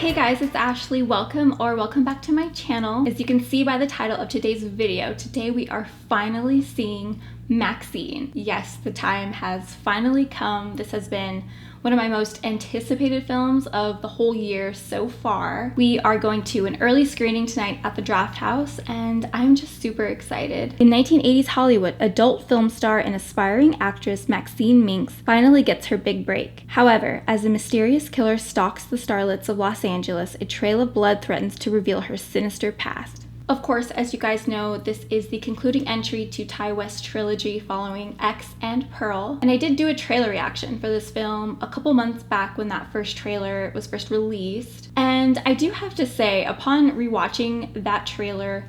Hey guys, it's Ashley. Welcome back to my channel. As you can see by the title of today's video, today we are finally seeing Maxxxine. Yes, the time has finally come. This has been one of my most anticipated films of the whole year so far. We are going to an early screening tonight at the Draft House, and I'm just super excited. In 1980s Hollywood, adult film star and aspiring actress Maxxxine Minx finally gets her big break. However, as a mysterious killer stalks the starlets of Los Angeles, a trail of blood threatens to reveal her sinister past. Of course, as you guys know, this is the concluding entry to Ti West's trilogy following X and Pearl. And I did do a trailer reaction for this film a couple months back when that first trailer was first released. And I do have to say, upon rewatching that trailer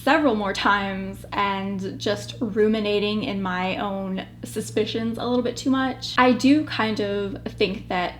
several more times and just ruminating in my own suspicions a little bit too much, I do kind of think that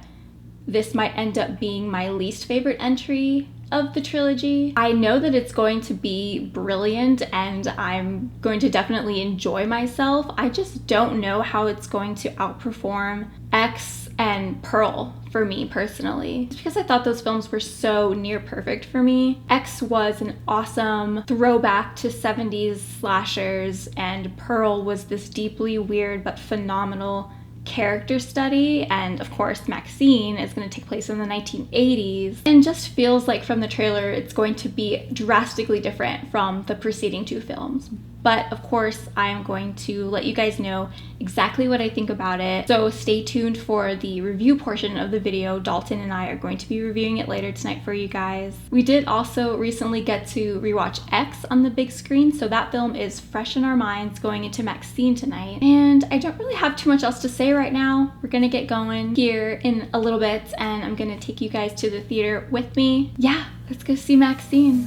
this might end up being my least favorite entry of the trilogy. I know that it's going to be brilliant and I'm going to definitely enjoy myself. I just don't know how it's going to outperform X and Pearl for me personally. It's because I thought those films were so near perfect for me. X was an awesome throwback to 70s slashers, and Pearl was this deeply weird but phenomenal character study, and of course Maxxxine is going to take place in the 1980s and just feels like from the trailer it's going to be drastically different from the preceding two films. But of course I'm going to let you guys know exactly what I think about it, so stay tuned for the review portion of the video. Dalton and I are going to be reviewing it later tonight for you guys. We did also recently get to rewatch X on the big screen, so that film is fresh in our minds going into Maxxxine tonight. And I don't really have too much else to say right now. We're gonna get going here in a little bit and I'm gonna take you guys to the theater with me. Yeah, let's go see Maxxxine.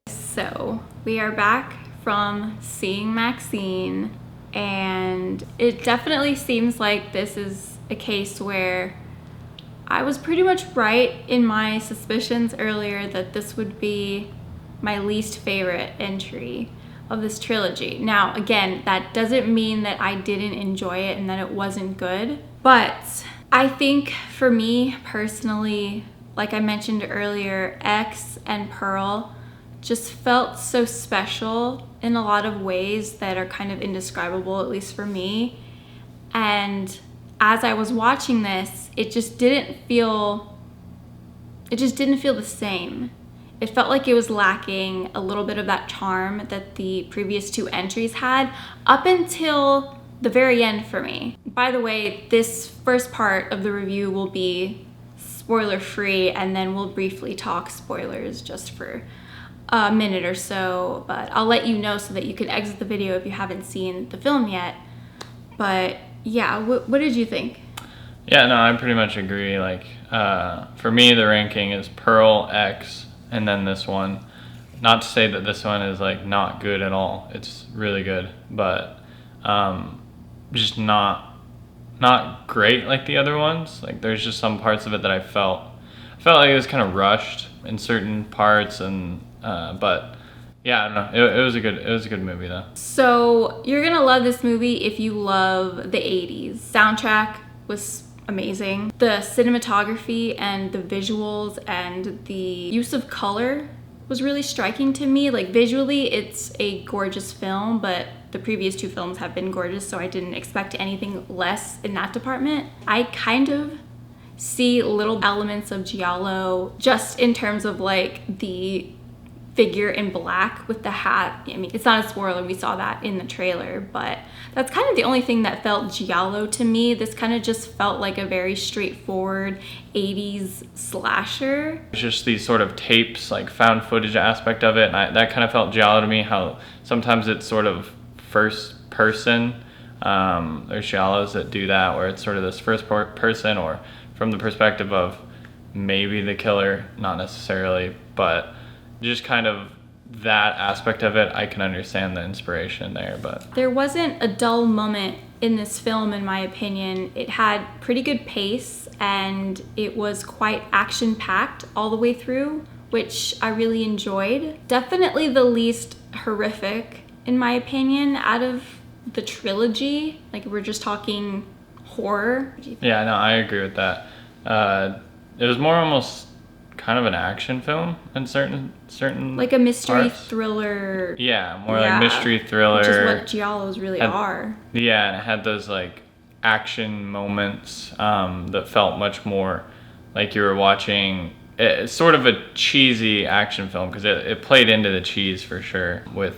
So we are back from seeing Maxxxine, and it definitely seems like this is a case where I was pretty much right in my suspicions earlier that this would be my least favorite entry of this trilogy. Now, again, that doesn't mean that I didn't enjoy it and that it wasn't good, but I think for me personally, like I mentioned earlier, X and Pearl just felt so special in a lot of ways that are kind of indescribable, at least for me. And as I was watching this, it just didn't feel the same. It felt like it was lacking a little bit of that charm that the previous two entries had up until the very end for me. By the way, this first part of the review will be spoiler free, and then we'll briefly talk spoilers just for a minute or so, but I'll let you know so that you can exit the video if you haven't seen the film yet. But yeah, what did you think? Yeah, no, I pretty much agree. Like, for me, the ranking is Pearl, X, and then this one. Not to say that this one is like not good at all. It's really good, but just not great like the other ones. Like, there's just some parts of it that I felt like it was kind of rushed in certain parts, and but yeah, I don't know. It was a good movie though. So you're gonna love this movie if you love the 80s. Soundtrack was amazing. The cinematography and the visuals and the use of color was really striking to me. Like, visually, it's a gorgeous film, but the previous two films have been gorgeous, so I didn't expect anything less in that department. I kind of see little elements of giallo just in terms of like the figure in black with the hat. I mean, it's not a spoiler, we saw that in the trailer, but that's kind of the only thing that felt giallo to me. This kind of just felt like a very straightforward 80s slasher. It's just these sort of tapes, like found footage aspect of it, and that kind of felt giallo to me, how sometimes it's sort of first person. There's giallos that do that, where it's sort of this first person, or from the perspective of maybe the killer, not necessarily, but just kind of that aspect of it. I can understand the inspiration there, but there wasn't a dull moment in this film, in my opinion. It had pretty good pace, and it was quite action-packed all the way through, which I really enjoyed. Definitely the least horrific, in my opinion, out of the trilogy. Like, we're just talking horror. Yeah, no, I agree with that. It was more almost kind of an action film in certain like a mystery parts. Thriller. Yeah, more like mystery thriller, which is what giallos really are. Yeah, and it had those like action moments that felt much more like you were watching. It's sort of a cheesy action film, because it played into the cheese for sure, with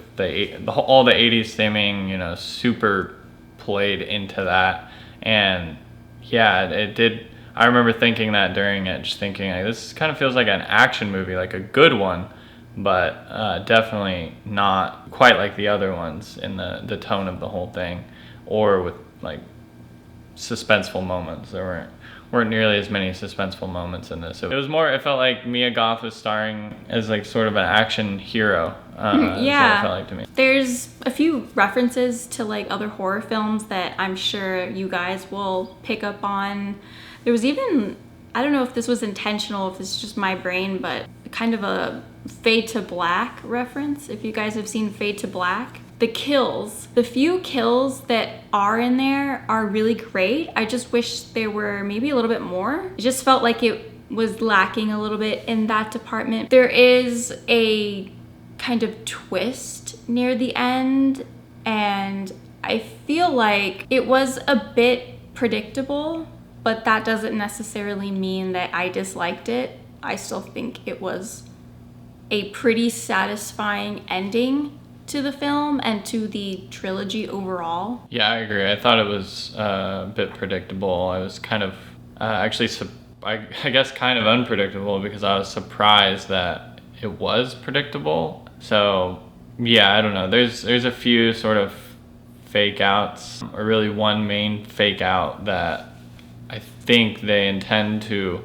all the 80s theming, you know, super played into that. And yeah, it did. I remember thinking that during it, just thinking, like, this kind of feels like an action movie, like a good one, but definitely not quite like the other ones in the tone of the whole thing, or with like suspenseful moments. There weren't nearly as many suspenseful moments in this. It was more, it felt like Mia Goth was starring as like sort of an action hero. Yeah, it felt like to me. There's a few references to like other horror films that I'm sure you guys will pick up on. There was even, I don't know if this was intentional, if this is just my brain, but kind of a Fade to Black reference, if you guys have seen Fade to Black. The few kills that are in there are really great. I just wish there were maybe a little bit more. It just felt like it was lacking a little bit in that department. There is a kind of twist near the end, and I feel like it was a bit predictable, but that doesn't necessarily mean that I disliked it. I still think it was a pretty satisfying ending to the film and to the trilogy overall. Yeah, I agree. I thought it was a bit predictable. I was kind of actually, I guess kind of unpredictable, because I was surprised that it was predictable. So yeah, I don't know. There's a few sort of fake outs, or really one main fake out that I think they intend to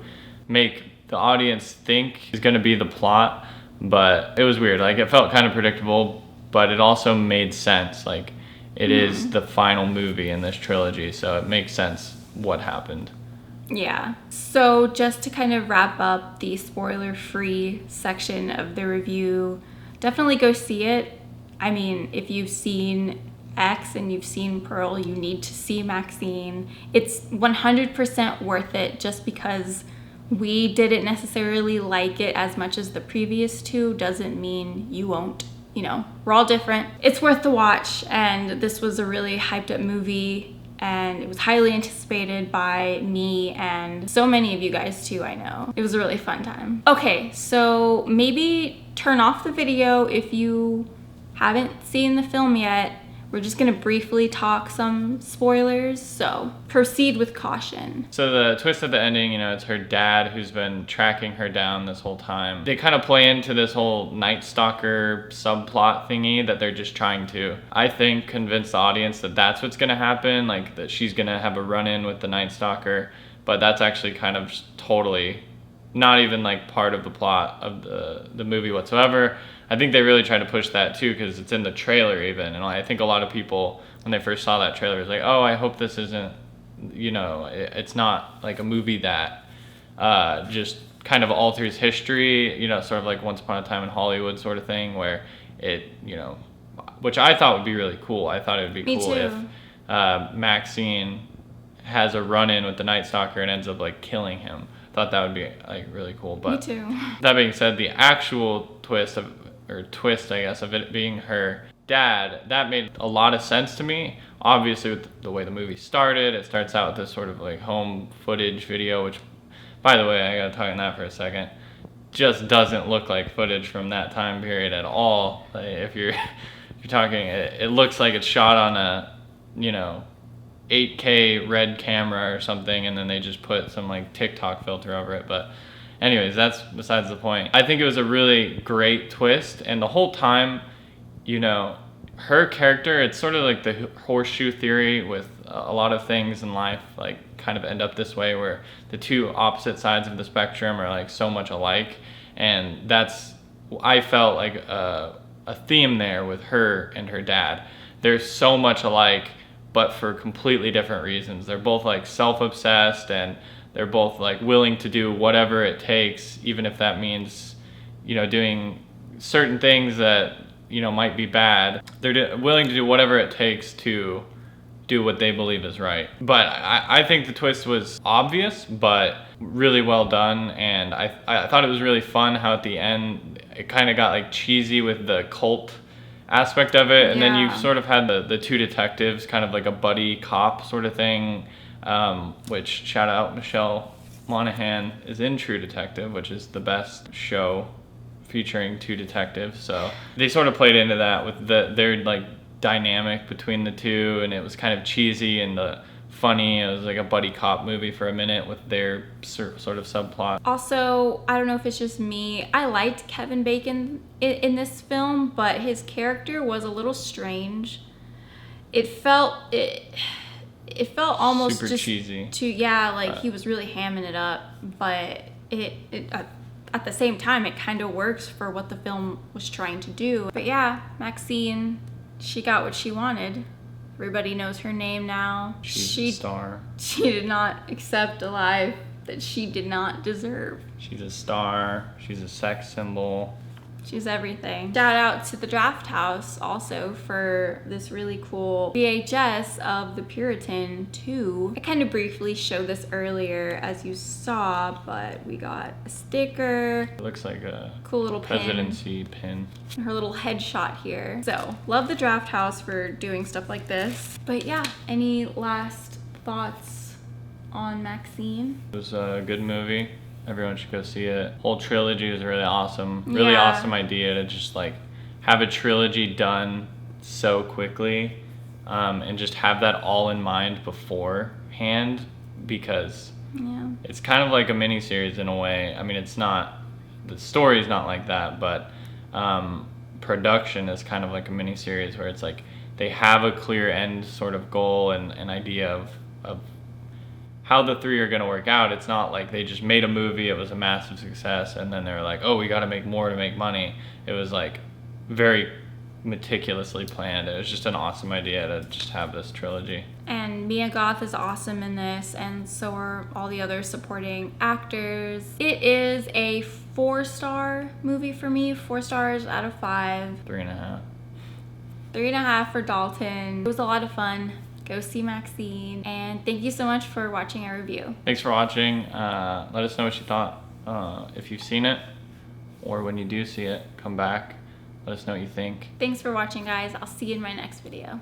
make the audience think is going to be the plot, but it was weird. Like, it felt kind of predictable, but it also made sense. Like, it is the final movie in this trilogy, so it makes sense what happened. Yeah. So just to kind of wrap up the spoiler-free section of the review, definitely go see it. I mean, if you've seen X and you've seen Pearl, you need to see Maxxxine. It's 100% worth it, just because we didn't necessarily like it as much as the previous two doesn't mean you won't. You know, we're all different. It's worth the watch, and this was a really hyped up movie, and it was highly anticipated by me and so many of you guys too, I know. It was a really fun time. Okay, so maybe turn off the video if you haven't seen the film yet. We're just gonna briefly talk some spoilers, so proceed with caution. So the twist at the ending, you know, it's her dad who's been tracking her down this whole time. They kind of play into this whole Night Stalker subplot thingy that they're just trying to, I think, convince the audience that that's what's gonna happen, like that she's gonna have a run-in with the Night Stalker, but that's actually kind of totally not even like part of the plot of the movie whatsoever. I think they really try to push that too, because it's in the trailer even, and I think a lot of people, when they first saw that trailer, was like, oh, I hope this isn't, you know, it's not like a movie that just kind of alters history, you know, sort of like Once Upon a Time in Hollywood sort of thing, where it, you know, which I thought would be really cool. I thought it would be cool if Maxxxine has a run-in with the Night Stalker and ends up like killing him. Thought that would be like really cool. But me too. That being said, the actual twist, I guess, of it being her dad, that made a lot of sense to me. Obviously, with the way the movie started, it starts out with this sort of like home footage video, which, by the way, I gotta talk on that for a second. just doesn't look like footage from that time period at all. Like, if you're talking, it looks like it's shot on a, 8K red camera or something, and then they just put some like TikTok filter over it. But anyways, that's besides the point. I think it was a really great twist, and the whole time, her character, it's sort of like the horseshoe theory with a lot of things in life, like kind of end up this way, where the two opposite sides of the spectrum are like so much alike. And I felt like a theme there with her and her dad. They're so much alike, but for completely different reasons. They're both like self-obsessed, and they're both like willing to do whatever it takes, even if that means, doing certain things that, might be bad. They're willing to do whatever it takes to do what they believe is right. But I think the twist was obvious, but really well done. And I thought it was really fun how at the end it kind of got like cheesy with the cult aspect of it. And then you sort of had the two detectives, kind of like a buddy cop sort of thing, which shout out Michelle Monaghan is in True Detective, which is the best show featuring two detectives. So they sort of played into that with their like dynamic between the two, and it was kind of cheesy and funny. It was like a buddy cop movie for a minute with their sort of subplot. Also, I don't know if it's just me, I liked Kevin Bacon in this film, but his character was a little strange. It felt almost super just cheesy. He was really hamming it up, but at the same time, it kind of works for what the film was trying to do. But yeah, Maxxine, she got what she wanted. Everybody knows her name now. She's a star. She did not accept a life that she did not deserve. She's a star. She's a sex symbol. She's everything. Shout out to the Draft House also for this really cool VHS of The Puritan 2. I kind of briefly showed this earlier as you saw, but we got a sticker. It looks like a cool little presidency pin. Her little headshot here. So, love the Draft House for doing stuff like this. But yeah, any last thoughts on Maxxine? It was a good movie. Everyone should go see it. Whole trilogy was really awesome. Really awesome idea to just like have a trilogy done so quickly, and just have that all in mind beforehand, because it's kind of like a mini series in a way. I mean, it's not, the story's not like that, but production is kind of like a mini series where it's like they have a clear end sort of goal and an idea of how the three are going to work out. It's not like they just made a movie, it was a massive success, and then they're like, oh, we got to make more to make money. It was like very meticulously planned. It was just an awesome idea to just have this trilogy. And Mia Goth is awesome in this, and so are all the other supporting actors. It is a 4-star movie for me, 4 stars out of 5. 3.5. 3.5 for Dalton. It was a lot of fun. Go see Maxxine, and thank you so much for watching our review. Thanks for watching. Let us know what you thought. If you've seen it, or when you do see it, come back. Let us know what you think. Thanks for watching, guys. I'll see you in my next video.